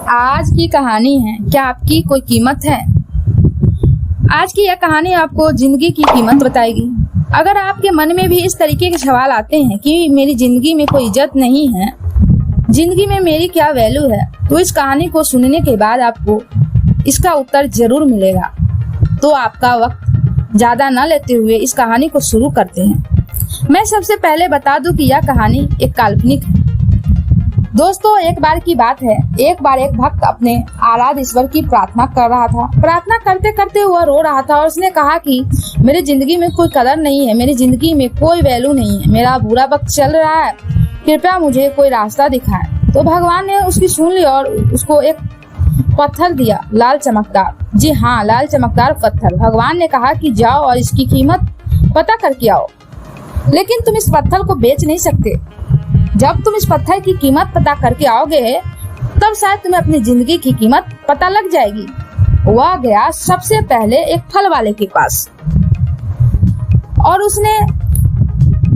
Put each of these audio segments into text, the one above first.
आज की कहानी है, क्या आपकी कोई कीमत है? आज की यह कहानी आपको जिंदगी की कीमत बताएगी। अगर आपके मन में भी इस तरीके के सवाल आते हैं कि मेरी जिंदगी में कोई इज्जत नहीं है, जिंदगी में मेरी क्या वैल्यू है, तो इस कहानी को सुनने के बाद आपको इसका उत्तर जरूर मिलेगा। तो आपका वक्त ज्यादा न लेते हुए इस कहानी को शुरू करते हैं। मैं सबसे पहले बता दूं कि यह कहानी एक काल्पनिक है। दोस्तों, एक बार की बात है, एक बार एक भक्त अपने आराध्य ईश्वर की प्रार्थना कर रहा था। प्रार्थना करते करते वह रो रहा था और उसने कहा कि मेरी जिंदगी में कोई कदर नहीं है, मेरी जिंदगी में कोई वैल्यू नहीं है, मेरा बुरा वक्त चल रहा है, कृपया मुझे कोई रास्ता दिखाए। तो भगवान ने उसकी सुन ली और उसको एक पत्थर दिया, लाल चमकदार। जी हाँ, लाल चमकदार पत्थर। भगवान ने कहा कि जाओ और इसकी कीमत पता करके आओ, लेकिन तुम इस पत्थर को बेच नहीं सकते। जब तुम इस पत्थर की कीमत पता करके आओगे तब शायद तुम्हें अपनी जिंदगी की कीमत पता लग जाएगी। वह गया सबसे पहले एक फल वाले के पास और उसने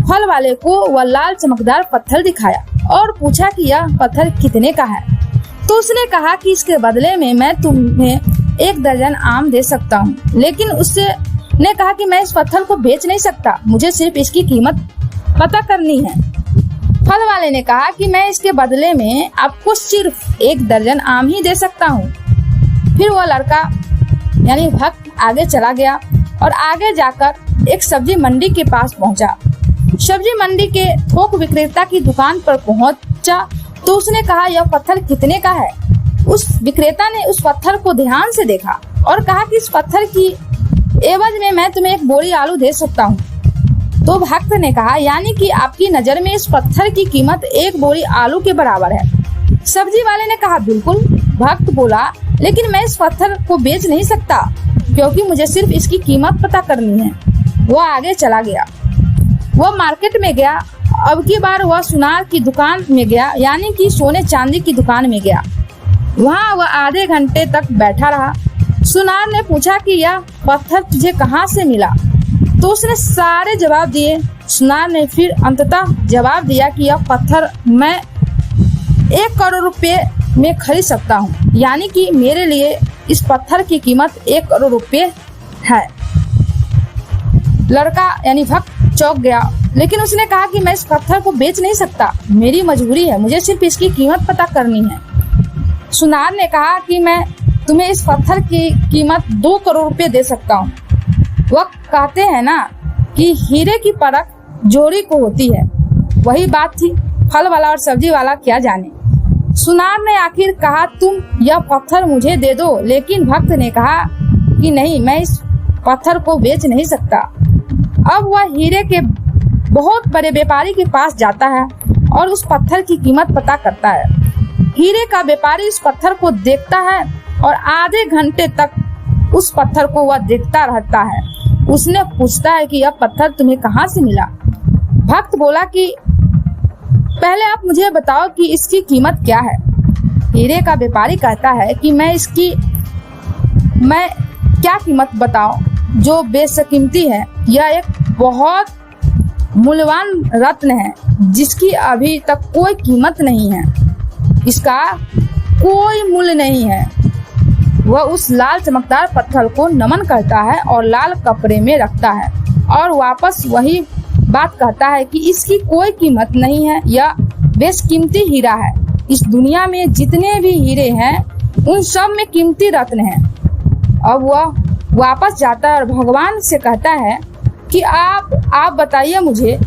फल वाले को वह लाल चमकदार पत्थर दिखाया और पूछा कि यह पत्थर कितने का है। तो उसने कहा कि इसके बदले में मैं तुम्हें 1 दर्जन आम दे सकता हूँ, लेकिन उससे ने कहा कि मैं इस पत्थर को बेच नहीं सकता, मुझे सिर्फ इसकी कीमत पता करनी है। फल वाले ने कहा कि मैं इसके बदले में आपको सिर्फ 1 दर्जन आम ही दे सकता हूँ। फिर वह लड़का यानी भक्त आगे चला गया और आगे जाकर एक सब्जी मंडी के पास पहुँचा। सब्जी मंडी के थोक विक्रेता की दुकान पर पहुँचा तो उसने कहा, यह पत्थर कितने का है? उस विक्रेता ने उस पत्थर को ध्यान से देखा और कहा कि इस पत्थर की एवज में मैं तुम्हें 1 बोरी आलू दे सकता हूँ। तो भक्त ने कहा, यानी कि आपकी नजर में इस पत्थर की कीमत 1 बोरी आलू के बराबर है। सब्जी वाले ने कहा, बिल्कुल। भक्त बोला, लेकिन मैं इस पत्थर को बेच नहीं सकता क्योंकि मुझे सिर्फ इसकी कीमत पता करनी है। वह आगे चला गया, वह मार्केट में गया। अब की बार वह सुनार की दुकान में गया, यानी कि सोने चांदी की दुकान में गया। वहाँ वह आधे घंटे तक बैठा रहा। सुनार ने पूछा कि यह पत्थर तुझे कहाँ से मिला? तो उसने सारे जवाब दिए। सुनार ने फिर अंततः जवाब दिया कि यह पत्थर मैं 1 करोड़ रुपए में खरीद सकता हूँ, यानी कि मेरे लिए इस पत्थर की कीमत 1 करोड़ रुपए है। लड़का यानी भक्त चौंक गया, लेकिन उसने कहा कि मैं इस पत्थर को बेच नहीं सकता, मेरी मजबूरी है, मुझे सिर्फ इसकी कीमत पता करनी है। सुनार ने कहा कि मैं तुम्हें इस पत्थर की कीमत 2 करोड़ रुपए दे सकता हूँ। वह कहते हैं ना कि हीरे की परख जोड़ी को होती है, वही बात थी। फल वाला और सब्जी वाला क्या जाने। सुनार ने आखिर कहा, तुम यह पत्थर मुझे दे दो, लेकिन भक्त ने कहा कि नहीं, मैं इस पत्थर को बेच नहीं सकता। अब वह हीरे के बहुत बड़े व्यापारी के पास जाता है और उस पत्थर की कीमत पता करता है। हीरे का व्यापारी इस पत्थर को देखता है और आधे घंटे तक उस पत्थर को वह देखता रहता है। उसने पूछता है कि यह पत्थर तुम्हें कहाँ से मिला? भक्त बोला कि पहले आप मुझे बताओ कि इसकी कीमत क्या है। हीरे का व्यापारी कहता है कि मैं क्या कीमत बताऊं जो बेशकीमती है। यह एक बहुत मूल्यवान रत्न है जिसकी अभी तक कोई कीमत नहीं है, इसका कोई मूल्य नहीं है। वह उस लाल चमकदार पत्थर को नमन करता है और लाल कपड़े में रखता है और वापस वही बात कहता है कि इसकी कोई कीमत नहीं है, यह बेशकीमती हीरा है। इस दुनिया में जितने भी हीरे हैं उन सब में कीमती रत्न है। अब वह वापस जाता है और भगवान से कहता है कि आप बताइए मुझे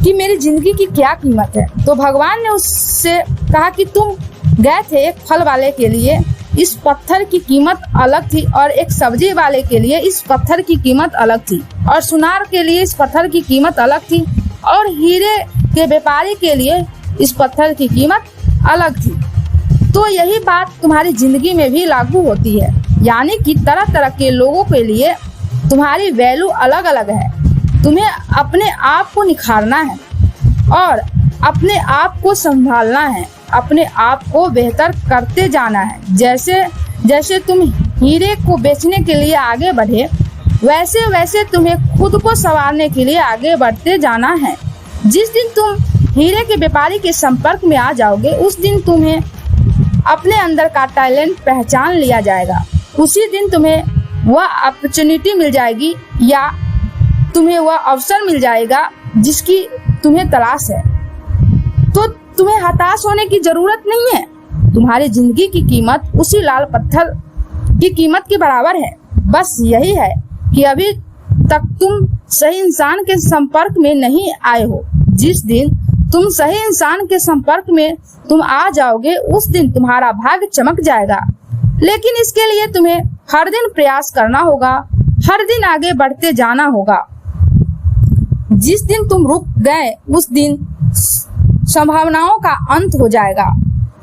कि मेरी जिंदगी की क्या कीमत है। तो भगवान ने उससे कहा कि तुम गए थे एक फल वाले के लिए, इस पत्थर की कीमत अलग थी, और एक सब्जी वाले के लिए इस पत्थर की कीमत अलग थी, और सुनार के लिए इस पत्थर की कीमत अलग थी, और हीरे के व्यापारी के लिए इस पत्थर की कीमत अलग थी। तो यही बात तुम्हारी जिंदगी में भी लागू होती है, यानी कि तरह तरह के लोगों के लिए तुम्हारी वैल्यू अलग अलग है। तुम्हें अपने आप को निखारना है और अपने आप को संभालना है, अपने आप को बेहतर करते जाना है। जैसे जैसे तुम हीरे को बेचने के लिए आगे बढ़े, वैसे वैसे तुम्हें खुद को संवारने के लिए आगे बढ़ते जाना है। जिस दिन तुम हीरे के व्यापारी के संपर्क में आ जाओगे, उस दिन तुम्हें अपने अंदर का टैलेंट पहचान लिया जाएगा। उसी दिन तुम्हें वह अपॉर्चुनिटी मिल जाएगी या तुम्हें वह अवसर मिल जाएगा जिसकी तुम्हें तलाश है। तो तुम्हें हताश होने की जरूरत नहीं है। तुम्हारी जिंदगी की कीमत उसी लाल पत्थर की कीमत के बराबर है। बस यही है कि अभी तक तुम सही इंसान के संपर्क में नहीं आए हो। जिस दिन तुम सही इंसान के संपर्क में तुम आ जाओगे, उस दिन तुम्हारा भाग्य चमक जाएगा। लेकिन इसके लिए तुम्हें हर दिन प्रयास करना होगा, हर दिन आगे बढ़ते जाना होगा। जिस दिन तुम रुक गए, उस दिन संभावनाओं का अंत हो जाएगा।